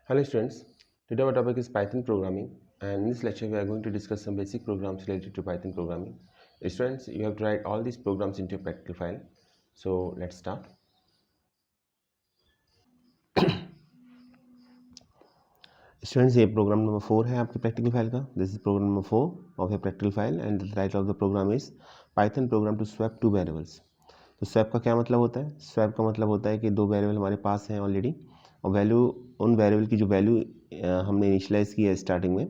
Hello students, today our topic is Python programming, and in this lecture we are going to discuss some basic programs related to Python programming. Students, you have to write all these programs into a practical file. So let's start. Students, ये program number 4 है आपके practical file का. This is program number 4 of your practical file, and the title of the program is Python program to swap two variables. तो swap का क्या मतलब होता है? स्वैप का मतलब होता है कि दो वेरिएबल हमारे पास हैं ऑलरेडी, और वैल्यू उन वेरिएबल की जो वैल्यू हमने इनिशियलाइज़ की है स्टार्टिंग में,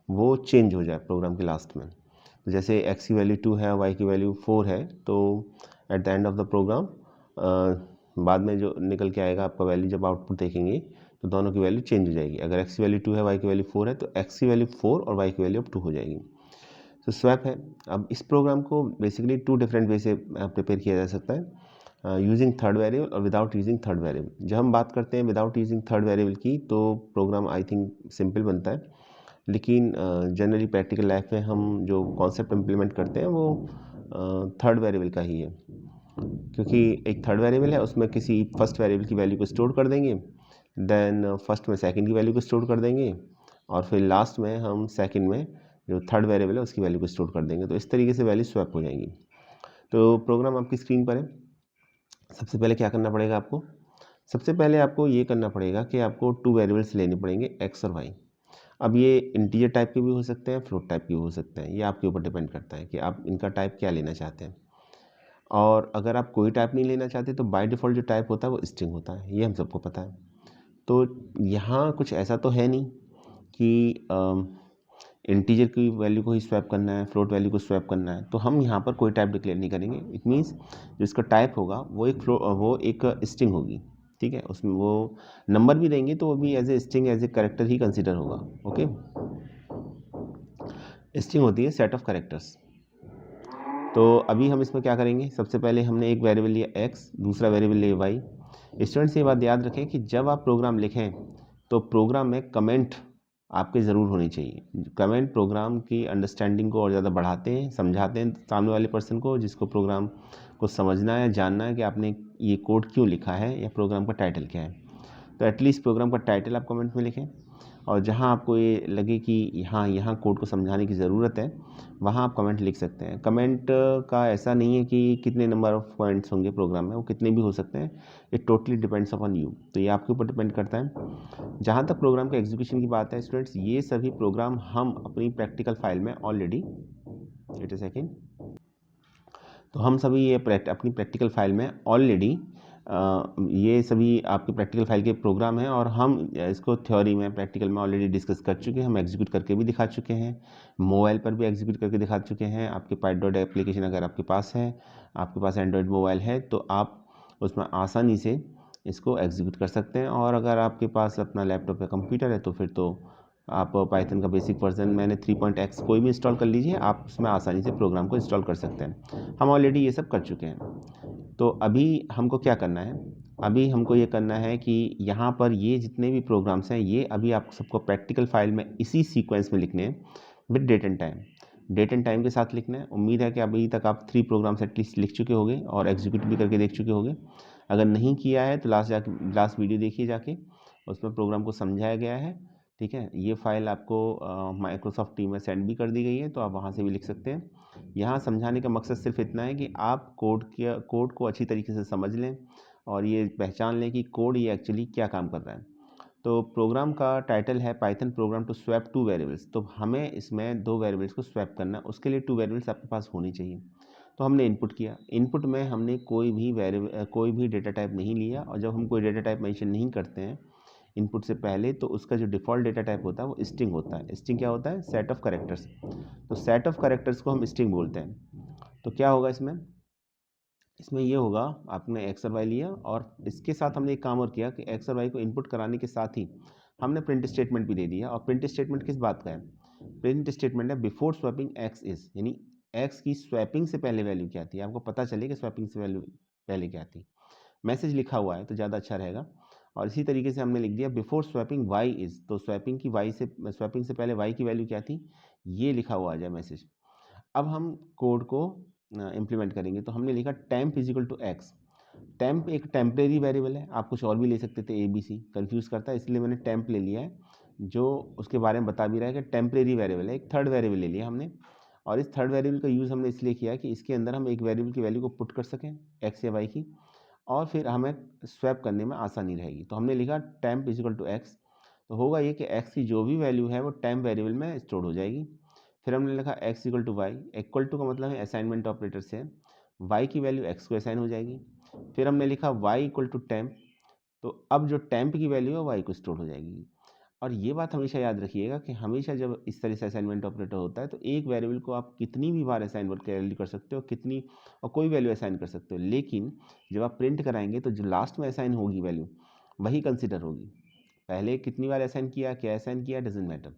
वो चेंज हो जाए प्रोग्राम के लास्ट में. तो जैसे x की वैल्यू 2 है, y की वैल्यू 4 है, तो at the end of the program बाद में जो निकल के आएगा आपका वैल्यू, जब आउटपुट देखेंगे तो दोनों की वैल्यू चेंज हो जाएगी. अगर x की वैल्यू 2 है, y की वैल्यू 4 है, तो x की वैल्यू 4 और y की वैल्यू अब 2 हो जाएगी. तो स्वैप है. अब इस प्रोग्राम को बेसिकली टू डिफरेंट वे से प्रिपेयर किया जा सकता है, यूजिंग थर्ड वेरिएबल और विदाउट यूजिंग थर्ड वेरिएबल. जब हम बात करते हैं विदाउट यूजिंग थर्ड वेरिएबल की, तो प्रोग्राम आई थिंक सिंपल बनता है, लेकिन जनरली प्रैक्टिकल लाइफ में हम जो कॉन्सेप्ट इम्प्लीमेंट करते हैं वो थर्ड वेरिएबल का ही है, क्योंकि एक थर्ड वेरिएबल है, उसमें किसी फर्स्ट वेरिएबल की वैल्यू को स्टोर कर देंगे, देन फर्स्ट में सेकंड की वैल्यू को स्टोर कर देंगे, और फिर लास्ट में हम सेकंड में जो थर्ड वेरिएबल है उसकी वैल्यू को स्टोर कर देंगे. तो इस तरीके से वैल्यू स्वैप हो जाएंगी. तो प्रोग्राम आपकी स्क्रीन पर है. सबसे पहले क्या करना पड़ेगा आपको? सबसे पहले आपको ये करना पड़ेगा कि आपको टू वेरिएबल्स लेने पड़ेंगे, एक्स और वाई. अब ये इंटीजर टाइप के भी हो सकते हैं, फ्लोट टाइप के भी हो सकते हैं. ये आपके ऊपर डिपेंड करता है कि आप इनका टाइप क्या लेना चाहते हैं. और अगर आप कोई टाइप नहीं लेना चाहते तो बाय डिफ़ॉल्ट जो टाइप होता है वो स्ट्रिंग होता है, ये हम सबको पता है. तो यहाँ कुछ ऐसा तो है नहीं कि इंटीजर की वैल्यू को ही स्वैप करना है, फ्लोट वैल्यू को स्वैप करना है. तो हम यहाँ पर कोई टाइप डिक्लेयर नहीं करेंगे. इट मीन्स जो इसका टाइप होगा वो एक स्ट्रिंग होगी. ठीक है, उसमें वो नंबर भी देंगे तो वो भी as a string, as a character ही कंसिडर होगा. ओके, स्ट्रिंग होती है सेट ऑफ कैरेक्टर्स. तो अभी हम इसमें क्या करेंगे? सबसे पहले हमने एक वेरिएबल लिया x, दूसरा वेरिएबल लिया y. स्टूडेंट्स ये बात याद रखें कि जब आप प्रोग्राम लिखें तो प्रोग्राम में कमेंट आपके ज़रूर होनी चाहिए. कमेंट प्रोग्राम की अंडरस्टैंडिंग को और ज़्यादा बढ़ाते हैं, समझाते हैं सामने वाले पर्सन को, जिसको प्रोग्राम को समझना है, जानना है कि आपने ये कोड क्यों लिखा है या प्रोग्राम का टाइटल क्या है. तो एटलीस्ट प्रोग्राम का टाइटल आप कमेंट में लिखें, और जहाँ आपको ये लगे कि यहाँ कोड को समझाने की ज़रूरत है, वहाँ आप कमेंट लिख सकते हैं. कमेंट का ऐसा नहीं है कि कितने नंबर ऑफ़ पॉइंट्स होंगे प्रोग्राम में, वो कितने भी हो सकते हैं. It totally depends upon you. तो ये आपके ऊपर डिपेंड करता है. जहाँ तक प्रोग्राम के एग्जीक्यूशन की बात है स्टूडेंट्स, ये सभी प्रोग्राम हम अपनी प्रैक्टिकल फाइल में ऑलरेडी, वेट अ सेकेंड, तो हम सभी ये अपनी प्रैक्टिकल फाइल में ऑलरेडी ये सभी आपके प्रैक्टिकल फाइल के प्रोग्राम हैं, और हम इसको थ्योरी में, प्रैक्टिकल में ऑलरेडी डिस्कस कर चुके हैं. हम एग्जीक्यूट करके भी दिखा चुके हैं, मोबाइल पर भी एग्जीक्यूट करके दिखा चुके हैं. आपके पाइडॉट एप्लीकेशन अगर आपके पास है, आपके पास एंड्रॉयड मोबाइल है, तो आप उसमें आसानी से इसको एग्जीक्यूट कर सकते हैं. और अगर आपके पास अपना लैपटॉप या कंप्यूटर है तो फिर तो आप पाइथन का बेसिक वर्जन मैंने 3.x कोई भी इंस्टॉल कर लीजिए, आप उसमें आसानी से प्रोग्राम को इंस्टॉल कर सकते हैं. हम ऑलरेडी ये सब कर चुके हैं. तो अभी हमको क्या करना है? अभी हमको ये करना है कि यहाँ पर ये जितने भी प्रोग्राम्स हैं, ये अभी आप सबको प्रैक्टिकल फाइल में इसी सीक्वेंस में लिखने हैं, with date and time. Date and time के साथ लिखना है. उम्मीद है कि अभी तक आप 3 प्रोग्राम्स एटलीस्ट लिख चुके होंगे और एग्जीक्यूट भी करके देख चुके होंगे. अगर नहीं किया है तो लास्ट वीडियो देखिए जाके, उसमें प्रोग्राम को समझाया गया है. ठीक है, ये फाइल आपको माइक्रोसॉफ्ट टीम में सेंड भी कर दी गई है, तो आप वहाँ से भी लिख सकते हैं. यहाँ समझाने का मकसद सिर्फ इतना है कि आप कोड को अच्छी तरीके से समझ लें और ये पहचान लें कि कोड ये एक्चुअली क्या काम कर रहा है. तो प्रोग्राम का टाइटल है Python program to swap two variables. तो हमें इसमें दो वेरिएबल्स को स्वैप करना है. उसके लिए टू वेरिएबल्स आपके पास होनी चाहिए. तो हमने इनपुट किया. इनपुट में हमने कोई भी डेटा टाइप नहीं लिया, और जब हम कोई डेटा टाइप मेंशन नहीं करते हैं इनपुट से पहले, तो उसका जो डिफ़ॉल्ट डेटा टाइप होता है वो स्ट्रिंग होता है. स्ट्रिंग क्या होता है? Set of characters. तो सेट ऑफ कैरेक्टर्स को हम स्ट्रिंग बोलते हैं. तो क्या होगा इसमें? इसमें ये होगा, आपने एक्स और वाई लिया, और इसके साथ हमने एक काम और किया कि एक्स और वाई को इनपुट कराने के साथ ही हमने प्रिंट स्टेटमेंट भी दे दिया. और प्रिंट स्टेटमेंट किस बात का है? प्रिंट स्टेटमेंट है बिफोर स्वैपिंग एक्स इज, यानी एक्स की स्वैपिंग से पहले वैल्यू क्या थी, आपको पता चले कि स्वैपिंग से वैल्यू पहले क्या थी. मैसेज लिखा हुआ है तो ज़्यादा अच्छा रहेगा. और इसी तरीके से हमने लिख दिया बिफोर स्वैपिंग वाई इज, तो स्वैपिंग से पहले वाई की वैल्यू क्या थी, ये लिखा हुआ आ जाए मैसेज. अब हम कोड को इम्प्लीमेंट करेंगे. तो हमने लिखा temp is equal to X. Temp एक टेम्परेरी वेरिएबल है, आप कुछ और भी ले सकते थे, ABC कंफ्यूज करता है, इसलिए मैंने टेम्प ले लिया है, जो उसके बारे में बता भी रहा है कि टेम्परेरी वेरिएबल है। एक थर्ड वेरिएबल ले लिया हमने, और इस थर्ड वेरिएबल का यूज़ हमने इसलिए किया कि इसके अंदर हम एक वेरिएबल की वैल्यू को पुट कर सकें, एक्स या वाई की, और फिर हमें स्वैप करने में आसानी रहेगी। तो हमने लिखा temp is equal to X, तो होगा ये कि एक्स की जो भी वैल्यू है वो टेम्प वेरिएबल में स्टोर हो जाएगी। फिर हमने लिखा X equal to Y, equal to का मतलब है असाइनमेंट ऑपरेटर से वाई की वैल्यू एक्स को असाइन हो जाएगी। फिर हमने लिखा वाई इक्वल टू टेम्प, तो अब जो टेम्प की वैल्यू है वाई को स्टोर हो जाएगी। और ये बात हमेशा याद रखिएगा कि हमेशा जब इस तरह से असाइनमेंट ऑपरेटर होता है तो एक वेरिएबल को आप कितनी भी बार असाइन वैल्यू कर सकते हो, कितनी और कोई वैल्यू असाइन कर सकते हो, लेकिन जब आप प्रिंट कराएंगे तो जो लास्ट में असाइन होगी वैल्यू वही कंसिडर होगी। पहले कितनी बार असाइन किया, क्या असाइन किया, डजेंट मैटर।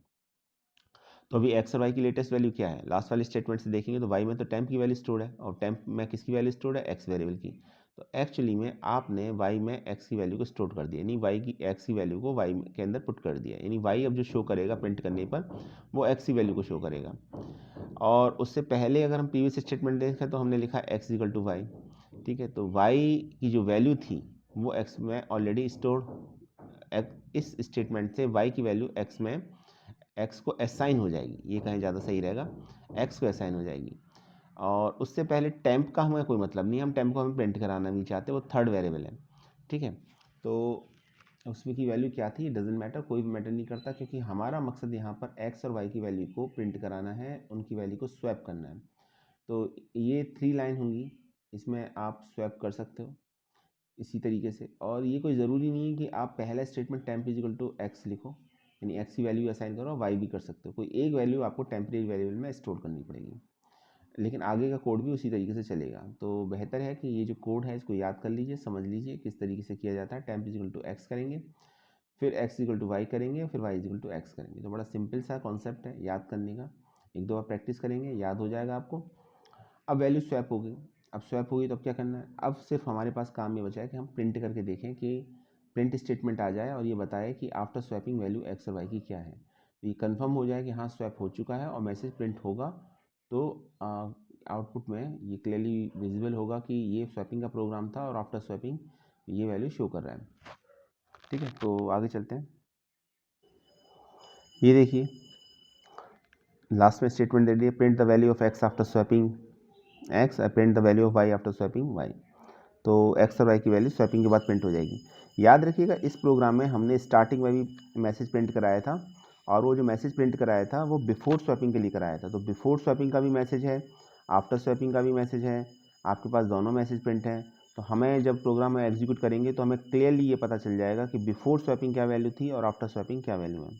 तो अभी एक्स और वाई की लेटेस्ट वैल्यू क्या है, लास्ट वाले स्टेटमेंट से देखेंगे तो वाई में तो टेम्प की वैल्यू स्टोर्ड है, और टेम्प में किसकी वैल्यू स्टोर्ड है, एक्स वेरिएबल की। तो एक्चुअली में आपने वाई में एक्स की वैल्यू को स्टोर कर दिया, यानी वाई की एक्स की वैल्यू को वाई के अंदर पुट कर दिया, यानी वाई अब जो शो करेगा प्रिंट करने पर वो एक्स की वैल्यू को शो करेगा। और उससे पहले अगर हम प्रीवियस स्टेटमेंट देखें तो हमने लिखा एक्स इक्वल टू वाई, ठीक है। तो वाई की जो वैल्यू थी वो एक्स में ऑलरेडी स्टोर्ड, इस स्टेटमेंट से वाई की वैल्यू एक्स में एक्स को असाइन हो जाएगी, ये कहीं ज़्यादा सही रहेगा, एक्स को असाइन हो जाएगी। और उससे पहले टेम्प का हमें कोई मतलब नहीं, हम टेम्प को हमें प्रिंट कराना नहीं चाहते, वो थर्ड वेरिएबल है, ठीक है। तो उसमें की वैल्यू क्या थी, डजेंट मैटर, कोई भी मैटर नहीं करता, क्योंकि हमारा मकसद यहाँ पर एक्स और वाई की वैल्यू को प्रिंट कराना है, उनकी वैल्यू को स्वैप करना है। तो ये 3 लाइन होंगी, इसमें आप स्वैप कर सकते हो इसी तरीके से। और ये कोई ज़रूरी नहीं है कि आप पहला statement temp is equal to X लिखो, यानी एक्स की वैल्यू असाइन करो, वाई भी कर सकते हो, कोई एक वैल्यू आपको टेम्परेरी वेरिएबल में स्टोर करनी पड़ेगी, लेकिन आगे का कोड भी उसी तरीके से चलेगा। तो बेहतर है कि ये जो कोड है इसको याद कर लीजिए, समझ लीजिए किस तरीके से किया जाता है। Temp is equal to X करेंगे, फिर एक्स इक्वल टू वाई करेंगे, फिर वाई इक्वल टू एक्स करेंगे। तो बड़ा सिंपल सा कॉन्सेप्ट है याद करने का, एक दो बार प्रैक्टिस करेंगे याद हो जाएगा आपको। अब वैल्यू स्वैप हो गई, अब स्वैप होगी तो अब क्या करना है, अब सिर्फ हमारे पास काम ये बचा है कि हम प्रिंट करके देखें कि प्रिंट स्टेटमेंट आ जाए और ये बताए कि आफ्टर स्वैपिंग वैल्यू एक्स और वाई की क्या है। तो ये कंफर्म हो जाए कि हाँ स्वैप हो चुका है और मैसेज प्रिंट होगा, तो आउटपुट में ये क्लियरली विजिबल होगा कि ये स्वैपिंग का प्रोग्राम था और आफ्टर स्वैपिंग ये वैल्यू शो कर रहा है, ठीक है। तो आगे चलते हैं, ये देखिए लास्ट में स्टेटमेंट दे दिए, print the value of X after swapping X, print the value of Y after swapping Y. तो एक्स और वाई की वैल्यू स्वैपिंग के बाद प्रिंट हो जाएगी। याद रखिएगा इस प्रोग्राम में हमने स्टार्टिंग में भी मैसेज प्रिंट कराया था, और वो जो मैसेज प्रिंट कराया था वो बिफोर स्वैपिंग के लिए कराया था। तो बिफोर स्वैपिंग का भी मैसेज है, आफ्टर स्वैपिंग का भी मैसेज है, आपके पास दोनों मैसेज प्रिंट हैं। तो हमें जब प्रोग्राम में एग्जीक्यूट करेंगे तो हमें क्लियरली ये पता चल जाएगा कि बिफोर स्वैपिंग क्या वैल्यू थी और आफ्टर स्वैपिंग क्या वैल्यू है।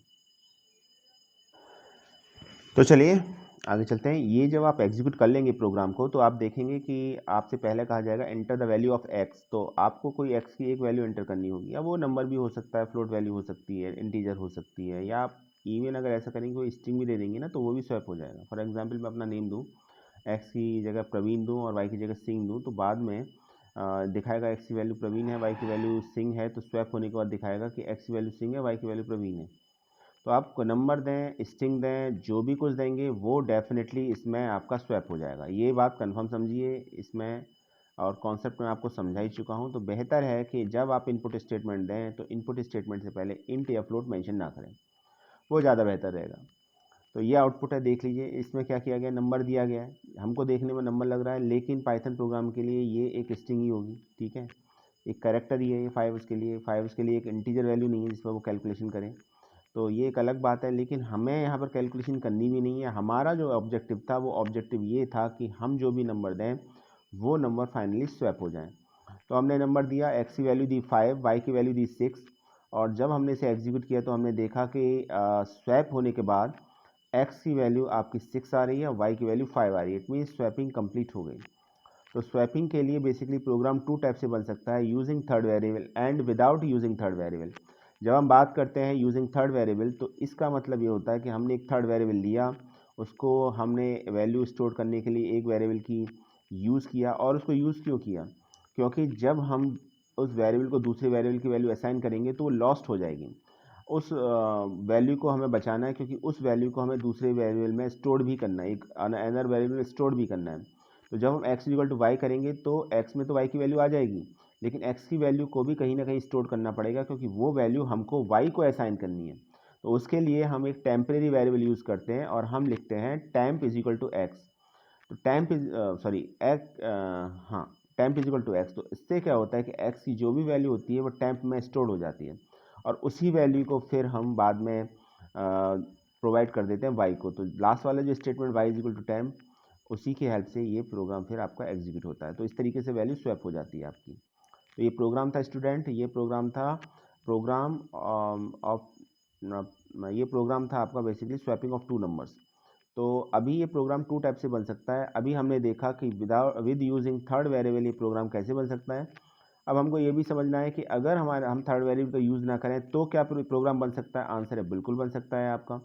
तो चलिए आगे चलते हैं। ये जब आप एग्जीक्यूट कर लेंगे प्रोग्राम को तो आप देखेंगे कि आपसे पहले कहा जाएगा enter the value of x, तो आपको कोई एक्स की एक वैल्यू एंटर करनी होगी। अब वो नंबर भी हो सकता है, फ्लोट वैल्यू हो सकती है, इंटीजर हो सकती है, या आप इवन अगर ऐसा करेंगे कोई स्ट्रिंग भी दे देंगे ना तो वो भी स्वैप हो जाएगा। फॉर एग्जाम्पल मैं अपना नेम दूँ, एक्स की जगह प्रवीण दूँ और वाई की जगह सिंह दूँ, तो बाद में दिखाएगा एक्स की वैल्यू प्रवीण है, वाई की वैल्यू सिंह है, तो स्वैप होने के बाद दिखाएगा कि एक्स की वैल्यू सिंह है, वाई की वैल्यू प्रवीण है। तो आप नंबर दें, स्ट्रिंग दें, जो भी कुछ देंगे वो डेफिनेटली इसमें आपका स्वैप हो जाएगा। ये बात कंफर्म समझिए इसमें, और कॉन्सेप्ट में आपको समझा ही चुका हूँ। तो बेहतर है कि जब आप इनपुट स्टेटमेंट दें तो इनपुट स्टेटमेंट से पहले इंट या फ्लोट मेंशन ना करें, वो ज़्यादा बेहतर रहेगा। तो ये आउटपुट है, देख लीजिए इसमें क्या किया गया, नंबर दिया गया है, हमको देखने में नंबर लग रहा है, लेकिन पाइथन प्रोग्राम के लिए ये एक स्ट्रिंग ही होगी, ठीक है। एक कैरेक्टर ही है ये 5 उसके लिए एक इंटीजर वैल्यू नहीं है जिस पर वो कैलकुलेशन करें, तो ये एक अलग बात है। लेकिन हमें यहाँ पर कैलकुलेशन करनी भी नहीं है, हमारा जो ऑब्जेक्टिव था वो ऑब्जेक्टिव ये था कि हम जो भी नंबर दें वो नंबर फाइनली स्वैप हो जाएं। तो हमने नंबर दिया, एक्स की वैल्यू दी 5, वाई की वैल्यू दी 6, और जब हमने इसे एग्जीक्यूट किया तो हमने देखा कि स्वैप होने के बाद एक्स की वैल्यू आपकी 6 आ रही है, वाई की वैल्यू 5 आ रही है, इट मीन्स स्वैपिंग कंप्लीट हो गई। तो स्वैपिंग के लिए बेसिकली प्रोग्राम टू टाइप से बन सकता है, using third variable and without using third variable. जब हम बात करते हैं यूजिंग थर्ड वेरिएबल तो इसका मतलब ये होता है कि हमने एक थर्ड वेरिएबल लिया, उसको हमने वैल्यू स्टोर करने के लिए एक वेरिएबल की यूज़ किया। और उसको यूज़ क्यों किया, क्योंकि जब हम उस वेरिएबल को दूसरे वेरिएबल की वैल्यू असाइन करेंगे तो वो लॉस्ट हो जाएगी। उस वैल्यू को हमें बचाना है, क्योंकि उस वैल्यू को हमें दूसरे वेरिएबल में स्टोर भी करना है, एक अनदर वेरिएबल में स्टोर भी करना है। तो जब हम एक्स इक्वल टू वाई करेंगे तो एक्स में तो वाई की वैल्यू आ जाएगी, लेकिन x की वैल्यू को भी कहीं ना कहीं स्टोर करना पड़ेगा, क्योंकि वो वैल्यू हमको y को असाइन करनी है। तो उसके लिए हम एक टेम्परेरी वेरिएबल यूज़ करते हैं और हम लिखते हैं temp is equal to X. तो temp इज हाँ, temp is equal to X. तो इससे क्या होता है कि x की जो भी वैल्यू होती है वो temp में स्टोर हो जाती है, और उसी वैल्यू को फिर हम बाद में प्रोवाइड कर देते हैं y को। तो लास्ट वाला जो statement y is equal to temp, उसी की हेल्प से ये प्रोग्राम फिर आपका एग्जीक्यूट होता है। तो इस तरीके से वैल्यू स्वैप हो जाती है आपकी। तो ये प्रोग्राम था स्टूडेंट, ये प्रोग्राम था ये प्रोग्राम था आपका basically swapping of two numbers. तो अभी ये प्रोग्राम टू टाइप से बन सकता है। अभी हमने देखा कि विद यूजिंग थर्ड वेरिएबल ये प्रोग्राम कैसे बन सकता है। अब हमको ये भी समझना है कि अगर हम थर्ड वेरिएबल का यूज़ ना करें तो क्या प्रोग्राम बन सकता है। आंसर है बिल्कुल बन सकता है आपका।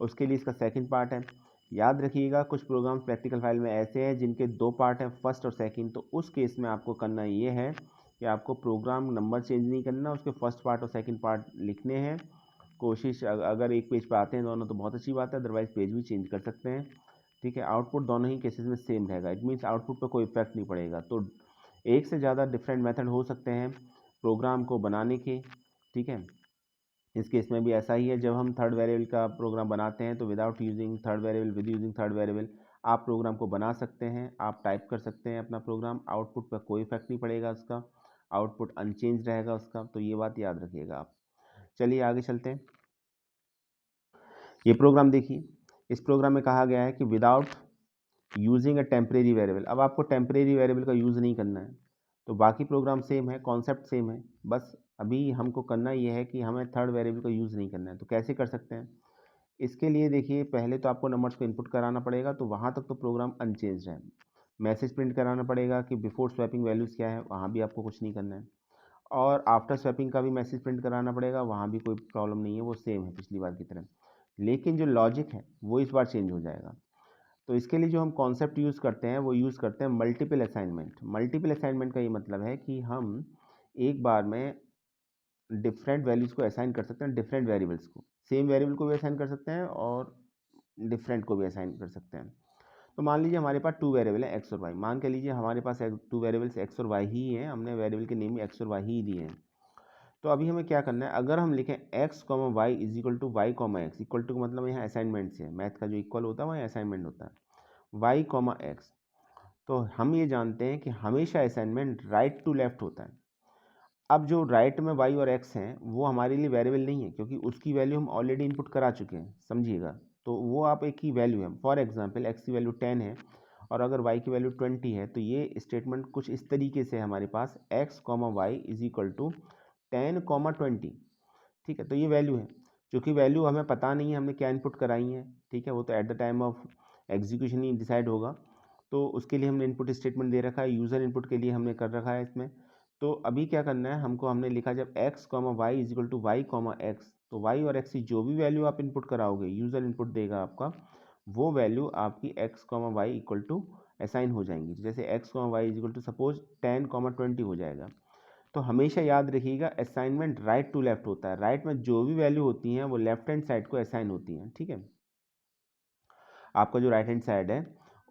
उसके लिए इसका सेकंड पार्ट है। याद रखिएगा, कुछ प्रोग्राम प्रैक्टिकल फाइल में ऐसे हैं जिनके दो पार्ट हैं, फर्स्ट और सेकंड। तो उस केस में आपको करना ये है कि आपको प्रोग्राम नंबर चेंज नहीं करना, उसके फर्स्ट पार्ट और सेकंड पार्ट लिखने हैं। कोशिश अगर एक पेज पर आते हैं दोनों तो बहुत अच्छी बात है, अदरवाइज पेज भी चेंज कर सकते हैं। ठीक है, आउटपुट दोनों ही केसेस में सेम रहेगा। इट मीन्स आउटपुट पर कोई इफेक्ट नहीं पड़ेगा। तो एक से ज़्यादा डिफरेंट मेथड हो सकते हैं प्रोग्राम को बनाने के। ठीक है, इस केस में भी ऐसा ही है। जब हम थर्ड वेरिएबल का प्रोग्राम बनाते हैं तो without using third variable, with using third variable आप प्रोग्राम को बना सकते हैं, आप टाइप कर सकते हैं अपना प्रोग्राम। आउटपुट पर कोई इफेक्ट नहीं पड़ेगा उसका, आउटपुट अनचेंज रहेगा उसका। तो ये बात याद रखिएगा आप। चलिए आगे चलते हैं। ये प्रोग्राम देखिए, इस प्रोग्राम में कहा गया है कि without using a temporary variable. अब आपको टेम्परेरी वेरिएबल का यूज़ नहीं करना है। तो बाकी प्रोग्राम सेम है, कॉन्सेप्ट सेम है, बस अभी हमको करना ये है कि हमें थर्ड वेरिएबल का यूज़ नहीं करना है। तो कैसे कर सकते हैं इसके लिए? देखिए, पहले तो आपको नंबर्स को इनपुट कराना पड़ेगा, तो वहाँ तक तो प्रोग्राम अनचेंज है। मैसेज प्रिंट कराना पड़ेगा कि बिफोर स्वैपिंग वैल्यूज़ क्या है, वहाँ भी आपको कुछ नहीं करना है। और आफ्टर स्वैपिंग का भी मैसेज प्रिंट कराना पड़ेगा, वहाँ भी कोई प्रॉब्लम नहीं है, वो सेम है पिछली बार की तरह। लेकिन जो लॉजिक है वो इस बार चेंज हो जाएगा। तो इसके लिए जो हम कॉन्सेप्ट यूज़ करते हैं वो यूज़ करते हैं मल्टीपल असाइनमेंट। मल्टीपल असाइनमेंट का ये मतलब है कि हम एक बार में डिफरेंट वैल्यूज़ को असाइन कर सकते हैं, डिफरेंट वेरिएबल्स को। सेम वेरिएबल को भी असाइन कर सकते हैं और डिफरेंट को भी असाइन कर सकते हैं। तो मान लीजिए हमारे पास टू वेरिएबल है एक्स और वाई। मान के लीजिए हमारे पास टू वेरिएबल्स एक्स और वाई ही हैं, हमने वेरिएबल के नेम एक्स और वाई ही दिए हैं। तो अभी हमें क्या करना है, अगर हम लिखें X comma Y is equal to Y comma X, equal to मतलब यहाँ असाइनमेंट से है, मैथ का जो इक्वल होता है वहाँ असाइनमेंट होता है, वाई कॉमा एक्स। तो हम ये जानते हैं कि हमेशा असाइनमेंट राइट टू लेफ्ट होता है। अब जो राइट में वाई और एक्स हैं वो हमारे लिए वेरिएबल नहीं है, क्योंकि उसकी वैल्यू हम ऑलरेडी इनपुट करा चुके हैं, समझिएगा। तो वो आप एक ही वैल्यू है। फॉर एग्जांपल एक्स की वैल्यू 10 है और अगर वाई की वैल्यू 20 है, तो ये स्टेटमेंट कुछ इस तरीके से हमारे पास X comma Y is equal to 10 comma 20। ठीक है, तो ये वैल्यू है। क्योंकि वैल्यू हमें पता नहीं है हमने क्या इनपुट कराई है, ठीक है, वो तो at the time of execution he decide होगा। तो उसके लिए हमने इनपुट स्टेटमेंट दे रखा है, यूज़र इनपुट के लिए हमने कर रखा है इसमें। तो अभी क्या करना है हमको, हमने लिखा जब X comma Y is equal to Y comma X, तो वाई और एक्स की जो भी वैल्यू आप इनपुट कराओगे, यूज़र इनपुट देगा आपका, वो वैल्यू आपकी X comma Y equal to assign हो जाएंगी। जैसे X comma Y is equal to suppose 10 comma 20 हो जाएगा। तो हमेशा याद रखिएगा असाइनमेंट राइट टू लेफ्ट होता है। राइट में जो भी वैल्यू होती हैं वो लेफ्ट हैंड साइड को असाइन होती हैं। ठीक है, आपका जो राइट हैंड साइड है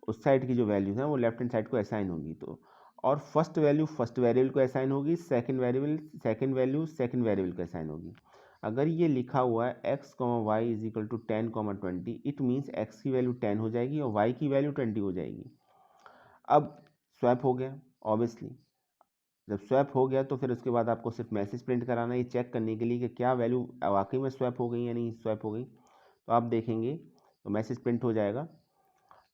उस साइड की जो वैल्यूज हैं वो लेफ्ट हैंड साइड को असाइन होगी। तो और फर्स्ट वैल्यू फर्स्ट वेरिएबल को असाइन होगी, सेकंड वैल्यू सेकंड वेरिएबल को असाइन होगी। अगर ये लिखा हुआ है X comma Y is equal to 10 comma 20, it means X की वैल्यू 10 हो जाएगी और वाई की वैल्यू 20 हो जाएगी। अब स्वैप हो गया ऑब्वियसली। जब स्वैप हो गया तो फिर उसके बाद आपको सिर्फ मैसेज प्रिंट कराना है, ये चेक करने के लिए कि क्या वैल्यू वाकई में स्वैप हो गई या नहीं स्वैप हो गई। तो आप देखेंगे तो मैसेज प्रिंट हो जाएगा।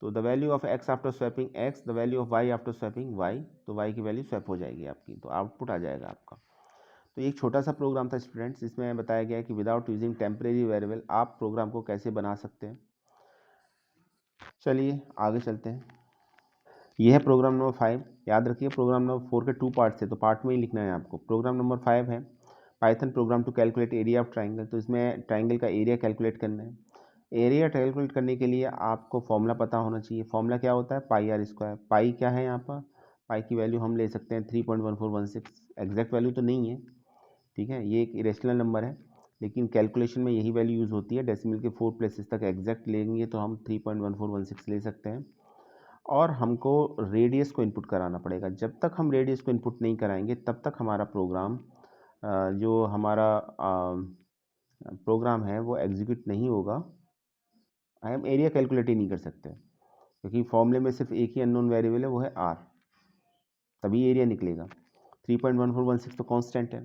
तो the value of X after swapping X, the value of Y after swapping Y, तो वाई की वैल्यू स्वैप हो जाएगी आपकी, तो आउटपुट आ जाएगा आपका। तो एक छोटा सा प्रोग्राम था स्टूडेंट्स, इसमें बताया गया कि विदाउट यूजिंग टेम्परेरी वेरिएबल आप प्रोग्राम को कैसे बना सकते हैं। चलिए आगे चलते हैं। यह है प्रोग्राम नंबर 5। याद रखिए प्रोग्राम नंबर 4 के 2 पार्ट्स है, तो पार्ट में ही लिखना है आपको। प्रोग्राम नंबर 5 है Python program to calculate area of triangle. तो इसमें ट्राइंगल का एरिया कैलकुलेट करना है। एरिया कैलकुलेट करने के लिए आपको फॉर्मूला पता होना चाहिए। फॉर्मूला क्या होता है, पाई आर स्क्वायर। पाई क्या है यहाँ पर, पाई की वैल्यू हम ले सकते हैं 3.1416। एग्जैक्ट वैल्यू तो नहीं है, ठीक है, ये एक इरेशनल नंबर है, लेकिन कैलकुलेशन में यही वैल्यू यूज़ होती है। डेसिमल के 4 प्लेसेस तक एग्जैक्ट लेंगे तो हम 3.1416 ले सकते हैं। और हमको रेडियस को इनपुट कराना पड़ेगा। जब तक हम रेडियस को इनपुट नहीं कराएंगे तब तक हमारा प्रोग्राम जो हमारा प्रोग्राम है वो एग्जीक्यूट नहीं होगा। हम एरिया कैलकुलेट ही नहीं कर सकते क्योंकि फॉर्मूले में सिर्फ एक ही अननोन वेरिएबल है, वो है आर, तभी एरिया निकलेगा। 3.1416 तो कांस्टेंट है,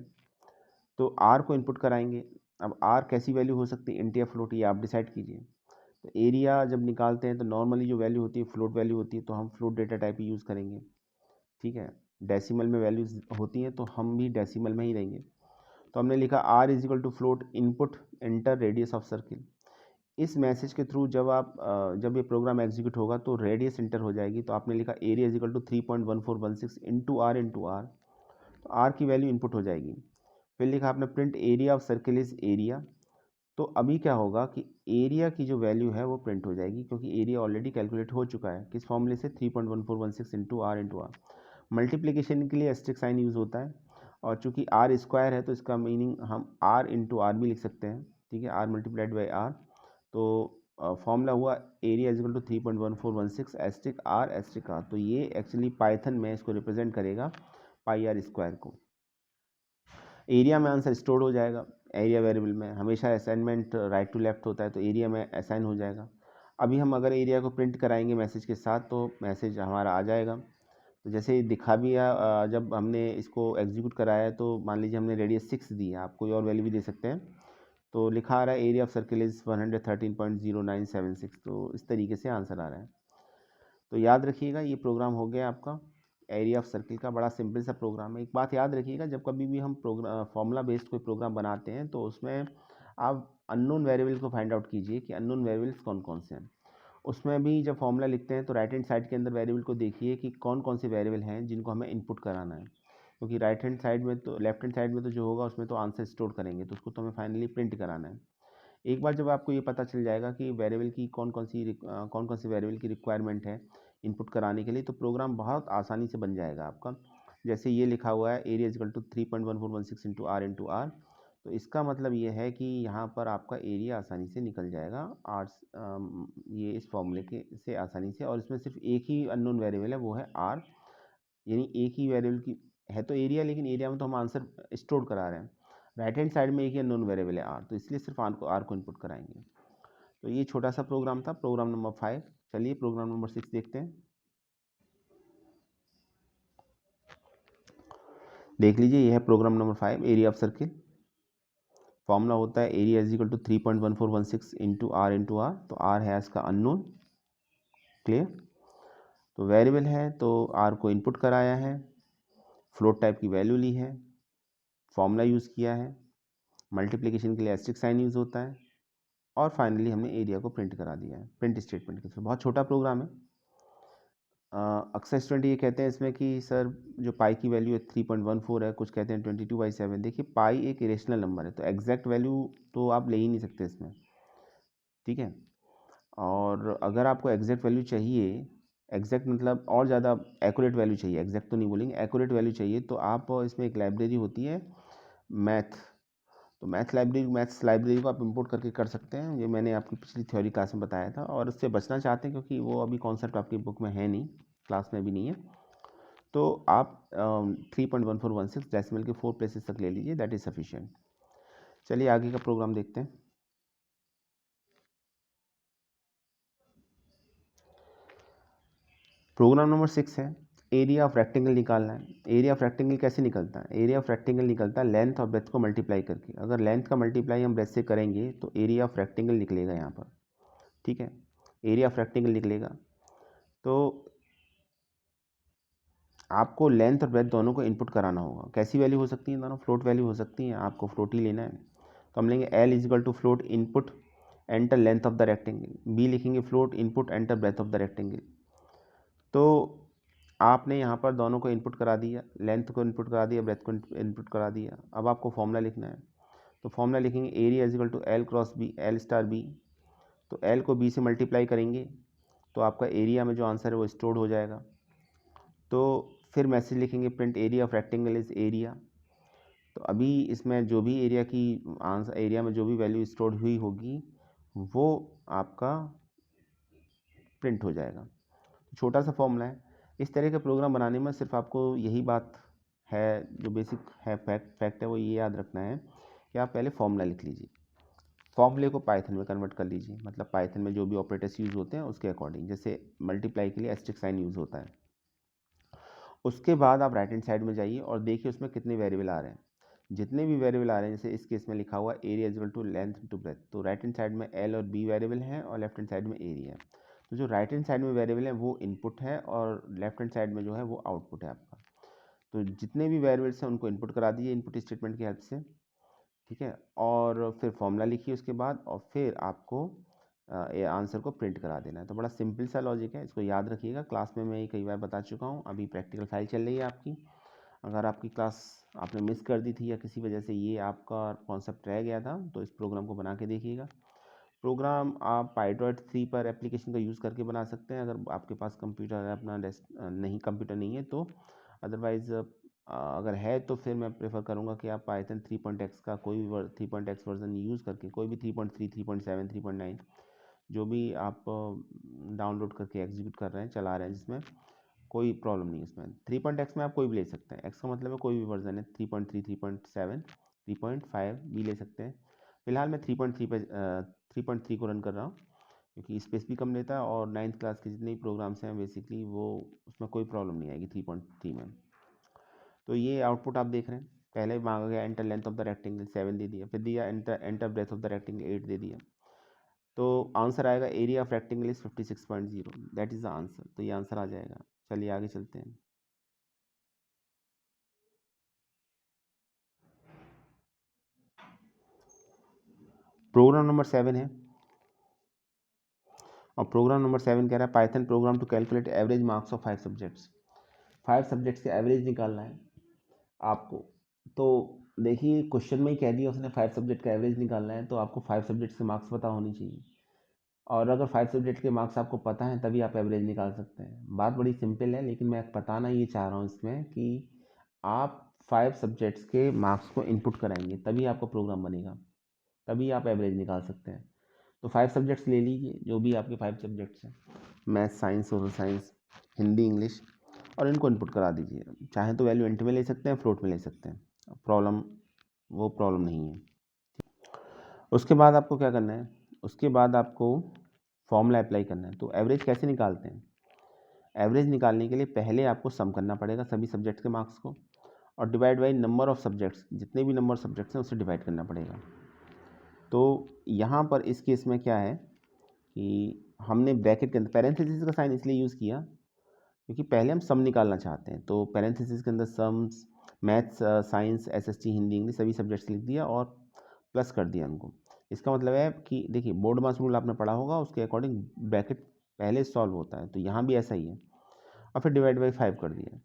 तो आर को इनपुट कराएंगे। अब आर कैसी वैल्यू हो सकती है, इंट या फ्लोट, ये आप डिसाइड कीजिए। तो एरिया जब निकालते हैं तो नॉर्मली जो वैल्यू होती है फ्लोट वैल्यू होती है, तो हम फ्लोट डेटा टाइप ही यूज़ करेंगे, ठीक है। डेसिमल में वैल्यूज होती हैं तो हम भी डेसिमल में ही रहेंगे। तो हमने लिखा R is equal to float input enter radius of circle. इस मैसेज के थ्रू जब ये प्रोग्राम एग्जीक्यूट होगा तो रेडियस इंटर हो जाएगी। तो आपने लिखा area is equal to 3.1416 into R, तो आर की वैल्यू इनपुट हो जाएगी। फिर लिखा आपने print area of circle is area. तो अभी क्या होगा कि एरिया की जो वैल्यू है वो प्रिंट हो जाएगी क्योंकि एरिया ऑलरेडी कैलकुलेट हो चुका है किस फॉर्मूले से, 3.1416 इंटू आर। मल्टीप्लिकेशन के लिए एस्टेरिक साइन यूज़ होता है, और चूंकि आर स्क्वायर है तो इसका मीनिंग हम आर इंटू आर भी लिख सकते हैं, ठीक है, आर मल्टीप्लाइड बाई आर। तो फॉर्मूला हुआ area is equal to 3.1416 asterisk R. तो ये एक्चुअली पाइथन में इसको रिप्रेजेंट करेगा पाई आर स्क्वायर को। एरिया में आंसर स्टोर हो जाएगा, एरिया वेरिएबल में हमेशा असाइनमेंट राइट टू लेफ्ट होता है, तो एरिया में असाइन हो जाएगा। अभी हम अगर एरिया को प्रिंट कराएंगे मैसेज के साथ तो मैसेज हमारा आ जाएगा। तो जैसे दिखा भी जब हमने इसको एग्जीक्यूट कराया तो मान लीजिए हमने रेडियस 6 दी है, आप कोई और वैल्यू भी दे सकते हैं। तो लिखा आ रहा है एरिया ऑफ सर्किल इज़ 113.0976। तो इस तरीके से आंसर आ रहा है। तो याद रखिएगा ये प्रोग्राम हो गया आपका एरिया ऑफ सर्किल का, बड़ा सिंपल सा प्रोग्राम है। एक बात याद रखिएगा, जब कभी भी हम फॉर्मूला बेस्ड कोई प्रोग्राम बनाते हैं तो उसमें आप अननोन वेरिएबल्स को फाइंड आउट कीजिए कि अननोन वेरिएबल्स कौन कौन से हैं। उसमें भी जब फॉर्मूला लिखते हैं तो राइट हैंड साइड के अंदर वेरिएबल को देखिए कि कौन कौन से वेरिएबल हैं जिनको हमें इनपुट कराना है, क्योंकि राइट हैंड साइड में तो लेफ्ट हैंड साइड में तो जो होगा उसमें तो आंसर स्टोर करेंगे, तो उसको तो हमें फाइनली प्रिंट कराना है। एक बार जब आपको ये पता चल जाएगा कि वेरिएबल की कौन कौन सी वेरिएबल की रिक्वायरमेंट है इनपुट कराने के लिए, तो प्रोग्राम बहुत आसानी से बन जाएगा आपका। जैसे ये लिखा हुआ है area is equal to 3.1416 into R, तो इसका मतलब ये है कि यहाँ पर आपका एरिया आसानी से निकल जाएगा ये इस फॉर्मूले के से आसानी से। और इसमें सिर्फ एक ही अननोन वेरिएबल है, वो है आर, यानी एक ही वेरिएबल की है तो एरिया, लेकिन एरिया में तो हम आंसर स्टोर करा रहे हैं। राइट हैंड साइड में एक ही अननोन वेरिएबल है आर, तो इसलिए सिर्फ आर को इनपुट कराएंगे। तो ये छोटा सा प्रोग्राम था, प्रोग्राम नंबर 5। चलिए प्रोग्राम नंबर 6 देखते हैं। देख लीजिए, यह है program number 5, area of circle. Formula होता है area is equal to 3.1416 into R, तो आर है इसका अननोन, क्लियर। तो वेरिएबल है तो आर को इनपुट कराया है, फ्लोट टाइप की वैल्यू ली है, फॉर्मूला यूज़ किया है, मल्टीप्लिकेशन के लिए एस्टेरिक साइन यूज़ होता है, और फाइनली हमने एरिया को प्रिंट करा दिया है प्रिंट स्टेटमेंट के थ्रू। बहुत छोटा प्रोग्राम है। अक्सर स्टूडेंट ये कहते हैं इसमें कि सर जो पाई की वैल्यू है 3.14 है, कुछ कहते हैं 22/7। देखिए पाई एक इरेशनल नंबर है तो एग्जैक्ट वैल्यू तो आप ले ही नहीं सकते इसमें, ठीक है। और अगर आपको एग्जैक्ट वैल्यू चाहिए, एग्जैक्ट मतलब और ज़्यादा एक्यूरेट वैल्यू चाहिए, एग्जैक्ट तो नहीं बोलेंगे, एक्यूरेट वैल्यू चाहिए, तो आप इसमें एक लाइब्रेरी होती है मैथ, तो मैथ्स लाइब्रेरी को आप इंपोर्ट करके कर सकते हैं। ये मैंने आपकी पिछली थ्योरी क्लास में बताया था, और उससे बचना चाहते हैं क्योंकि वो अभी कॉन्सेप्ट आपकी बुक में है नहीं, क्लास में भी नहीं है, तो आप 3.1416 डेसिमल के 4 प्लेसेस तक ले लीजिए, दैट इज़ सफिशिएंट। चलिए आगे का प्रोग्राम देखते हैं। प्रोग्राम नंबर 6 है, एरिया ऑफ रेक्टेंगल निकालना है। एरिया ऑफ रेक्टेंगल कैसे निकलता है? एरिया ऑफ रेक्टेंगल निकलता है लेंथ और ब्रेथ को मल्टीप्लाई करके। अगर लेंथ का मल्टीप्लाई हम ब्रेथ से करेंगे तो एरिया ऑफ रेक्टेंगल निकलेगा यहाँ पर, ठीक है, एरिया ऑफ रेक्टेंगल निकलेगा। तो आपको लेंथ और ब्रेथ दोनों को इनपुट कराना होगा। कैसी वैल्यू हो सकती है दोनों? फ्लोट वैल्यू हो सकती है, आपको फ्लोट ही लेना है। तो हम लेंगे L is equal to float input enter length of the rectangle, B लिखेंगे float input enter breadth of the rectangle. तो आपने यहाँ पर दोनों को इनपुट करा दिया, लेंथ को इनपुट करा दिया, ब्रेथ को इनपुट करा दिया। अब आपको फॉर्मूला लिखना है, तो फॉर्मूला लिखेंगे area is equal to L cross B, L star B. तो एल को बी से मल्टीप्लाई करेंगे तो आपका एरिया में जो आंसर है वो स्टोर हो जाएगा। तो फिर मैसेज लिखेंगे print area of rectangle is area. तो अभी इसमें जो भी एरिया की आंसर, एरिया में जो भी वैल्यू स्टोर हुई होगी वो आपका प्रिंट हो जाएगा। छोटा सा फॉर्मूला है। इस तरह के प्रोग्राम बनाने में सिर्फ आपको यही बात है, जो बेसिक है फैक्ट है वो ये याद रखना है कि आप पहले फॉर्मूला लिख लीजिए, फॉर्मूले को पाइथन में कन्वर्ट कर लीजिए, मतलब पाइथन में जो भी ऑपरेटर्स यूज़ होते हैं उसके अकॉर्डिंग, जैसे मल्टीप्लाई के लिए एस्टेरिस्क साइन यूज़ होता है। उसके बाद आप राइट हैंड साइड में जाइए और देखिए उसमें कितने वेरिएबल आ रहे हैं। जितने भी वेरिएबल आ रहे हैं, जैसे इस केस में लिखा हुआ area equal to length to breadth, तो राइट हैंड साइड में एल और बी वेरिएबल हैं और लेफ्ट हैंड साइड में एरिया है। तो जो राइट हैंड साइड में वेरिएबल है वो इनपुट है और लेफ्ट हैंड साइड में जो है वो आउटपुट है आपका। तो जितने भी वेरिएबल्स हैं उनको इनपुट करा दीजिए इनपुट स्टेटमेंट की हेल्प से, ठीक है। और फिर फॉर्मूला लिखिए उसके बाद, और फिर आपको ये आंसर को प्रिंट करा देना है। तो बड़ा सिंपल सा लॉजिक है, इसको याद रखिएगा। क्लास में मैं ये कई बार बता चुका हूँ। अभी प्रैक्टिकल फाइल चल रही है आपकी, अगर आपकी क्लास आपने मिस कर दी थी या किसी वजह से ये आपका कॉन्सेप्ट रह गया था तो इस प्रोग्राम को बना के देखिएगा। प्रोग्राम आप पाइथन 3 पर एप्लीकेशन का यूज़ करके बना सकते हैं, अगर आपके पास कंप्यूटर अपना नहीं कंप्यूटर नहीं है तो। अदरवाइज़ अगर है तो फिर मैं प्रेफर करूँगा कि आप पाइथन 3.x का कोई भी 3.x वर्जन यूज़ करके, कोई भी 3.3, 3.7, 3.9 जो भी आप डाउनलोड करके एग्जीक्यूट कर रहे हैं, चला रहे हैं, जिसमें कोई प्रॉब्लम नहीं है उसमें। 3.x में आप कोई भी ले सकते हैं, x का मतलब है कोई भी वर्जन है, 3.3, 3.7, 3.5 भी ले सकते हैं। फिलहाल मैं 3.3 पे 3.3 को रन कर रहा हूँ क्योंकि स्पेस भी कम लेता है और 9th क्लास के जितने भी प्रोग्राम्स हैं बेसिकली वो उसमें कोई प्रॉब्लम नहीं आएगी 3.3 में। तो ये आउटपुट आप देख रहे हैं, पहले मांगा गया enter length of the rectangle 7 दे दिया, फिर दिया enter breadth of the rectangle 8 दे दिया। तो आंसर आएगा area of rectangle is 56.0, that is the answer. तो ये आंसर आ जाएगा। चलिए आगे चलते हैं। प्रोग्राम नंबर 7 है और प्रोग्राम नंबर 7 कह रहा है Python program to calculate average marks of 5 subjects. 5 subjects के एवरेज निकालना है आपको। तो देखिए क्वेश्चन में ही कह दिया उसने 5 सब्जेक्ट का एवरेज निकालना है, तो आपको 5 सब्जेक्ट्स के मार्क्स पता होनी चाहिए। और अगर 5 सब्जेक्ट के मार्क्स आपको पता है तभी आप एवरेज निकाल सकते हैं। बात बड़ी सिंपल है, लेकिन मैं बताना ये चाह रहा हूँ इसमें कि आप 5 सब्जेक्ट्स के मार्क्स को इनपुट कराएंगे तभी आपका प्रोग्राम बनेगा, तभी आप एवरेज निकाल सकते हैं। तो 5 सब्जेक्ट्स ले लीजिए, जो भी आपके 5 सब्जेक्ट्स हैं, math, science, social science, Hindi, English, और इनको इनपुट करा दीजिए। चाहे तो वैल्यू इंट में ले सकते हैं, फ्लोट में ले सकते हैं, वो प्रॉब्लम नहीं है। उसके बाद आपको क्या करना है, उसके बाद आपको फॉर्मूला अप्लाई करना है। तो एवरेज कैसे निकालते हैं? एवरेज निकालने के लिए पहले आपको सम करना पड़ेगा सभी सब्जेक्ट्स के मार्क्स को, और divide by number of subjects, जितने भी नंबर सब्जेक्ट्स हैं उससे डिवाइड करना पड़ेगा। तो यहाँ पर इस केस में क्या है कि हमने ब्रैकेट के अंदर पैरेंथेसिस का साइन इसलिए यूज़ किया क्योंकि पहले हम सम निकालना चाहते हैं। तो पैरेंथेसिस के अंदर sums, maths, science, SST, Hindi, English सभी सब्जेक्ट्स लिख दिया और प्लस कर दिया उनको। इसका मतलब है कि देखिए बोर्ड मास रूल आपने पढ़ा होगा, उसके अकॉर्डिंग ब्रैकेट पहले सॉल्व होता है, तो यहाँ भी ऐसा ही है। और फिर डिवाइड बाई 5 कर दिया।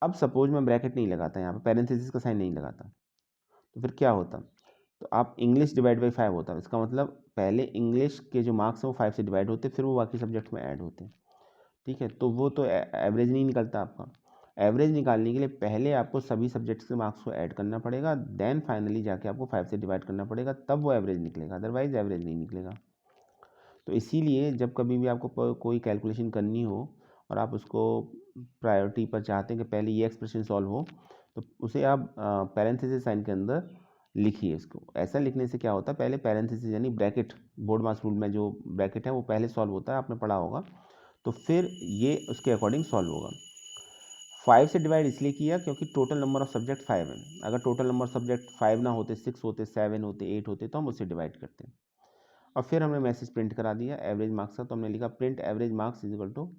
अब सपोज मैं ब्रैकेट नहीं लगाता, यहाँ पर पैरेंथेसिस का साइन नहीं लगाता, तो फिर क्या होता? तो आप इंग्लिश डिवाइड बाई 5 होता है। इसका मतलब पहले इंग्लिश के जो मार्क्स हैं वो 5 से डिवाइड होते, फिर वो बाकी सब्जेक्ट में ऐड होते हैं, ठीक है। तो वो तो एवरेज नहीं निकलता आपका। एवरेज निकालने के लिए पहले आपको सभी सब्जेक्ट्स के मार्क्स को ऐड करना पड़ेगा, देन फाइनली जाके आपको 5 से डिवाइड करना पड़ेगा, तब वो एवरेज निकलेगा, अदरवाइज एवरेज नहीं निकलेगा। तो इसीलिए जब कभी भी आपको कोई कैलकुलेशन करनी हो और आप उसको प्रायोरिटी पर चाहते हैं कि पहले ये एक्सप्रेशन सॉल्व हो, तो उसे आप पैरेंथेसिस साइन के अंदर लिखिए। इसको ऐसा लिखने से क्या होता है, पहले पैरेंथेसिस यानी ब्रैकेट, बोर्ड मास रूल में जो ब्रैकेट है वो पहले सॉल्व होता है, आपने पढ़ा होगा, तो फिर ये उसके अकॉर्डिंग सॉल्व होगा। 5 से डिवाइड इसलिए किया क्योंकि टोटल नंबर ऑफ सब्जेक्ट 5 है। अगर टोटल नंबर ऑफ सब्जेक्ट 5 ना होते, 6 होते, 7 होते, 8 होते, तो हम उससे डिवाइड करते हैं। और फिर हमने मैसेज प्रिंट करा दिया एवरेज मार्क्स का, तो हमने लिखा print average marks is equal to,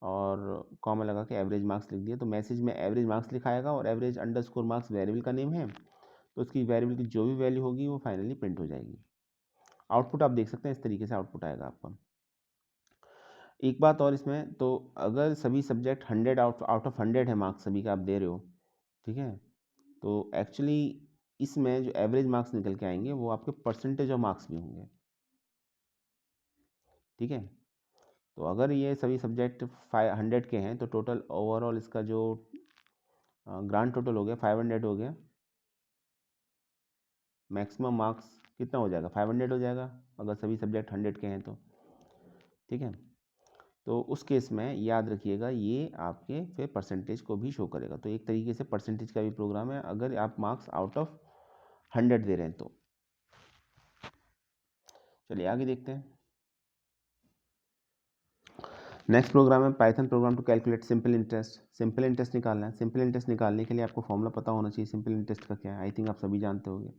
और कॉमा लगा के एवरेज मार्क्स लिख दिया। तो मैसेज में एवरेज मार्क्स लिखाएगा और एवरेज अंडरस्कोर मार्क्स वेरिएबल का नेम है, तो उसकी वेरिएबल की जो भी वैल्यू होगी वो फाइनली प्रिंट हो जाएगी। आउटपुट आप देख सकते हैं, इस तरीके से आउटपुट आएगा आपका। एक बात और इसमें, तो अगर सभी सब्जेक्ट 100 आउट ऑफ 100 है मार्क्स सभी का आप दे रहे हो, ठीक है, तो एक्चुअली इसमें जो एवरेज मार्क्स निकल के आएंगे वो आपके परसेंटेज ऑफ मार्क्स भी होंगे, ठीक है। तो अगर ये सभी सब्जेक्ट 100 के हैं तो टोटल ओवरऑल इसका जो ग्रांड टोटल हो गया 500 हो गया। मैक्सिमम मार्क्स कितना हो जाएगा, 500 हो जाएगा अगर सभी सब्जेक्ट 100 के हैं तो, ठीक है। तो उस केस में याद रखिएगा ये आपके फिर परसेंटेज को भी शो करेगा। तो एक तरीके से परसेंटेज का भी प्रोग्राम है अगर आप मार्क्स आउट ऑफ 100 दे रहे हैं तो। चलिए आगे देखते हैं। नेक्स्ट प्रोग्राम है Python program to calculate simple interest. Simple interest निकालना है। सिंपल इंटरेस्ट निकालने के लिए आपको फॉर्मूला पता होना चाहिए। सिंपल इंटरेस्ट का क्या है, आई थिंक आप सभी जानते होंगे।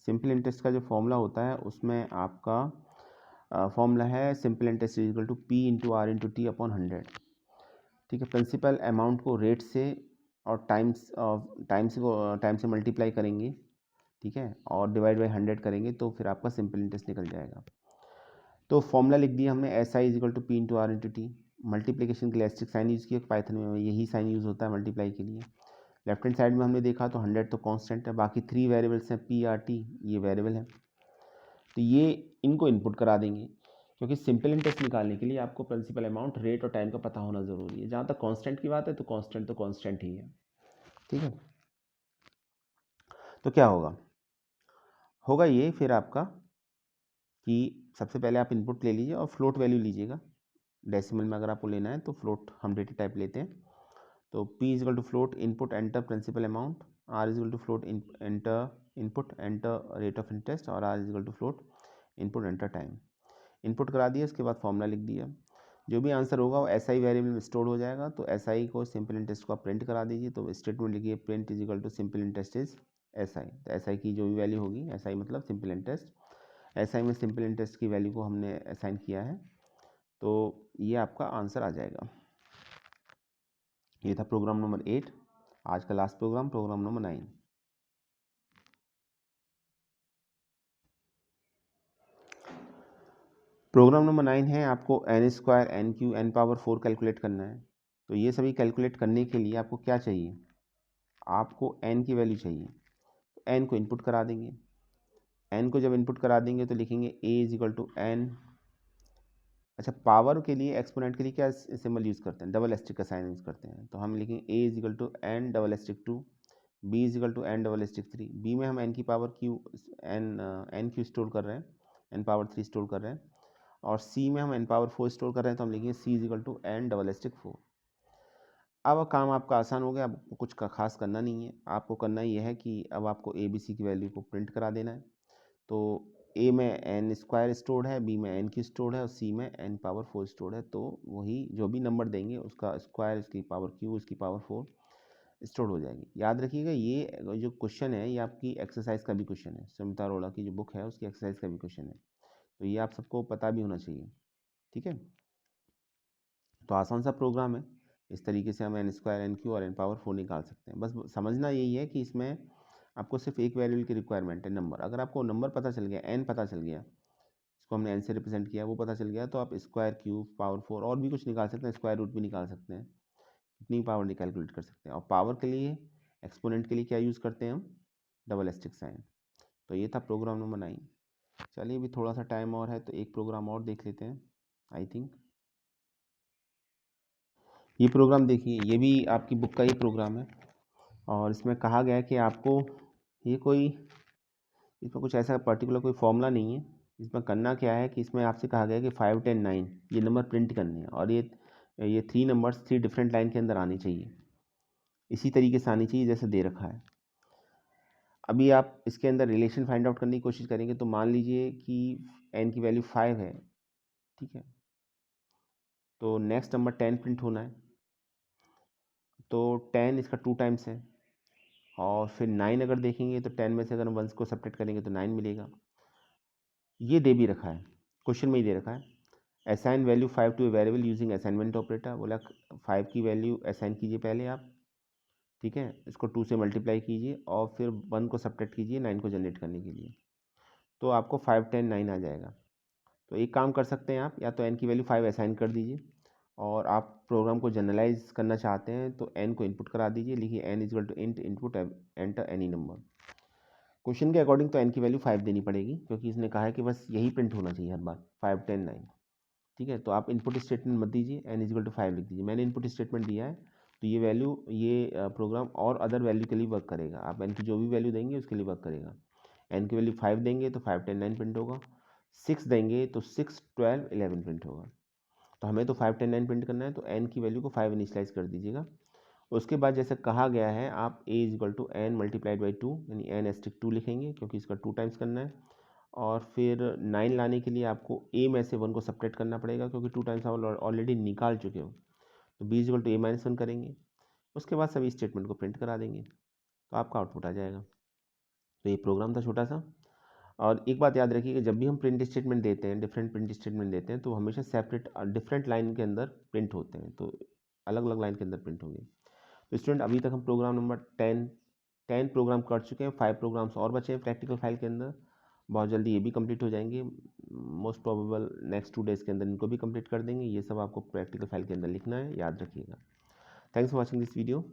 सिंपल इंटरेस्ट का जो फॉर्मूला होता है उसमें आपका फॉर्मूला है simple interest is equal to P into R into T upon 100। ठीक है, प्रिंसिपल अमाउंट को रेट से और टाइम से मल्टीप्लाई करेंगे, ठीक है, और डिवाइड बाई 100 करेंगे तो फिर आपका सिंपल इंटरेस्ट निकल जाएगा। तो फॉर्मूला लिख दिया हमने S I is equal to P into R into T. Multiplication के लिए एस्ट्रिक साइन यूज़ किया, पाइथन में यही साइन यूज़ होता है मल्टीप्लाई के लिए। लेफ्ट हैंड साइड में हमने देखा तो 100 तो कांस्टेंट है, बाकी 3 वेरिएबल्स हैं पी आर टी, ये वेरिएबल है। तो ये इनको इनपुट करा देंगे क्योंकि सिंपल इंटरेस्ट निकालने के लिए आपको प्रिंसिपल अमाउंट, रेट और टाइम का पता होना ज़रूरी है। जहाँ तक कांस्टेंट की बात है तो कांस्टेंट ही है। ठीक है, तो क्या होगा ये फिर आपका कि सबसे पहले आप इनपुट ले लीजिए और फ्लोट वैल्यू लीजिएगा। डेसिमल में अगर आपको लेना है तो फ्लोट हम डेटा टाइप लेते हैं। तो p is equal to float input enter principal amount, r is equal to float enter input enter rate of interest, और r is equal to float input enter time. Input करा दिया, उसके बाद formula लिख दिया। जो भी आंसर होगा वो एस आई वेरिएबल में स्टोर हो जाएगा। तो एस आई को सिंपल इंटरेस्ट को आप प्रिंट करा दीजिए। तो स्टेटमेंट लिखिए print is equal to simple interest is S I. तो एस आई की जो भी वैल्यू होगी, एस आई मतलब सिंपल इंटरेस्ट, एस आई में सिंपल इंटरेस्ट की वैल्यू को हमने असाइन किया है, तो ये आपका आंसर आ जाएगा। ये था प्रोग्राम नंबर 8। आज का last program number 9। Program number 9 है, आपको N square N cube N power 4 calculate करना है। तो ये सभी कैलकुलेट करने के लिए आपको क्या चाहिए, आपको एन की वैल्यू चाहिए। तो एन को इनपुट करा देंगे। एन को जब इनपुट करा देंगे तो लिखेंगे A is equal to N. अच्छा, पावर के लिए एक्सपोनेंट के लिए क्या सिंबल यूज़ करते हैं, डबल एस्ट्रिक का साइन यूज़ करते हैं। तो हम लिखेंगे A is equal to N double asterisk 2, B is equal to N double asterisk 3। B में हम एन की power Q N Q store कर रहे हैं, एन पावर 3 स्टोर कर रहे हैं, और सी में हम एन पावर 4 स्टोर कर रहे हैं। तो हम लिखेंगे C is equal to N double asterisk 4। अब काम आपका आसान हो गया, आपको कुछ का खास करना नहीं है। आपको करना ये है कि अब आपको ए बी सी की वैल्यू को प्रिंट करा देना है। तो ए में एन स्क्वायर स्टोर्ड है, बी में एन की स्टोर्ड है, और सी में एन पावर 4 स्टोर्ड है। तो वही जो भी नंबर देंगे उसका स्क्वायर, उसकी पावर क्यू, उसकी पावर 4 स्टोर हो जाएगी। याद रखिएगा ये जो क्वेश्चन है ये आपकी एक्सरसाइज का भी क्वेश्चन है। सुमिता अरोड़ा की जो बुक है उसकी एक्सरसाइज का भी क्वेश्चन है, तो ये आप सबको पता भी होना चाहिए। ठीक है, तो आसान सा प्रोग्राम है। इस तरीके से हम एन स्क्वायर एन क्यू और एन पावर 4 निकाल सकते हैं। बस समझना यही है कि इसमें आपको सिर्फ एक वेरिएबल की रिक्वायरमेंट है, नंबर। अगर आपको नंबर पता चल गया, एन पता चल गया, इसको हमने एन से रिप्रेजेंट किया, वो पता चल गया, तो आप स्क्वायर क्यूब पावर 4 और भी कुछ निकाल सकते हैं, स्क्वायर रूट भी निकाल सकते हैं, इतनी पावर नहीं कैलकुलेट कर सकते हैं। और पावर के लिए, एक्सपोनेंट के लिए क्या यूज़ करते हैं हम, डबल एस्ट्रिक साइन। तो ये था प्रोग्राम नंबर 9। चलिए अभी थोड़ा सा टाइम और है तो एक प्रोग्राम और देख लेते हैं। आई थिंक ये प्रोग्राम देखिए, ये भी आपकी बुक का ही प्रोग्राम है, और इसमें कहा गया है कि आपको ये कोई, इसमें कुछ ऐसा पर्टिकुलर कोई फॉर्मूला नहीं है। इसमें करना क्या है कि इसमें आपसे कहा गया है कि 5, 10, 9 ये नंबर प्रिंट करने हैं, और ये 3 नंबर्स 3 डिफरेंट लाइन के अंदर आनी चाहिए, इसी तरीके से आनी चाहिए जैसे दे रखा है। अभी आप इसके अंदर रिलेशन फाइंड आउट करने की कोशिश करेंगे। तो मान लीजिए कि एन की वैल्यू 5 है, ठीक है, तो नेक्स्ट नंबर 10 प्रिंट होना है। तो 10 इसका 2 टाइम्स है, और फिर 9 अगर देखेंगे तो 10 में से अगर हम 1 को सब्ट्रैक्ट करेंगे तो 9 मिलेगा। ये दे भी रखा है, क्वेश्चन में ही दे रखा है, assign value 5 to a variable using assignment operator. बोला 5 की वैल्यू असाइन कीजिए पहले आप, ठीक है, इसको 2 से मल्टीप्लाई कीजिए और फिर 1 को सब्ट्रैक्ट कीजिए 9 को जनरेट करने के लिए, तो आपको 5, 10, 9 आ जाएगा। तो एक काम कर सकते हैं आप, या तो एन की वैल्यू 5 असाइन कर दीजिए, और आप प्रोग्राम को जनरलाइज करना चाहते हैं तो एन को इनपुट करा दीजिए। लिखिए N is equal to int input enter any number. Question के अकॉर्डिंग तो एन की वैल्यू 5 देनी पड़ेगी, क्योंकि इसने कहा है कि बस यही प्रिंट होना चाहिए हर बार, 5, 10, 9। ठीक है, तो आप इनपुट स्टेटमेंट मत दीजिए, एन इज इक्वल टू 5 लिख दीजिए। मैंने इनपुट स्टेटमेंट दिया है, तो ये वैल्यू, ये प्रोग्राम और अदर वैल्यू के लिए वर्क करेगा। आप एन की जो भी वैल्यू देंगे उसके लिए वर्क करेगा। एन की वैल्यू 5 देंगे तो 5, 10, 9 प्रिंट होगा। 6 देंगे तो 6, 12, 11 प्रिंट होगा। तो हमें तो 5 10 9 प्रिंट करना है, तो n की वैल्यू को 5 इनिशलाइज कर दीजिएगा। उसके बाद जैसे कहा गया है आप a is equal to n multiplied by 2 यानी n एस्टिक 2 लिखेंगे क्योंकि इसका 2 टाइम्स करना है। और फिर 9 लाने के लिए आपको a में से 1 को सब्ट्रैक्ट करना पड़ेगा क्योंकि 2 टाइम्स आप ऑलरेडी निकाल चुके हो, तो b is equal to a minus 1 करेंगे। उसके बाद सभी स्टेटमेंट को प्रिंट करा देंगे तो आपका आउटपुट आ जाएगा। तो ये प्रोग्राम था छोटा सा। और एक बात याद रखिए कि जब भी हम प्रिंट स्टेटमेंट देते हैं, डिफरेंट प्रिंट स्टेटमेंट देते हैं, तो हमेशा सेपरेट डिफरेंट लाइन के अंदर प्रिंट होते हैं, तो अलग अलग लाइन के अंदर प्रिंट होंगे। तो स्टूडेंट अभी तक हम प्रोग्राम नंबर 10 प्रोग्राम कर चुके हैं, 5 प्रोग्राम्स और बचे हैं प्रैक्टिकल फाइल के अंदर। बहुत जल्दी ये भी कंप्लीट हो जाएंगे, मोस्ट प्रोबेबल नेक्स्ट 2 डेज़ के अंदर इनको भी कंप्लीट कर देंगे। ये सब आपको प्रैक्टिकल फाइल के अंदर लिखना है, याद रखिएगा। Thanks for watching this video.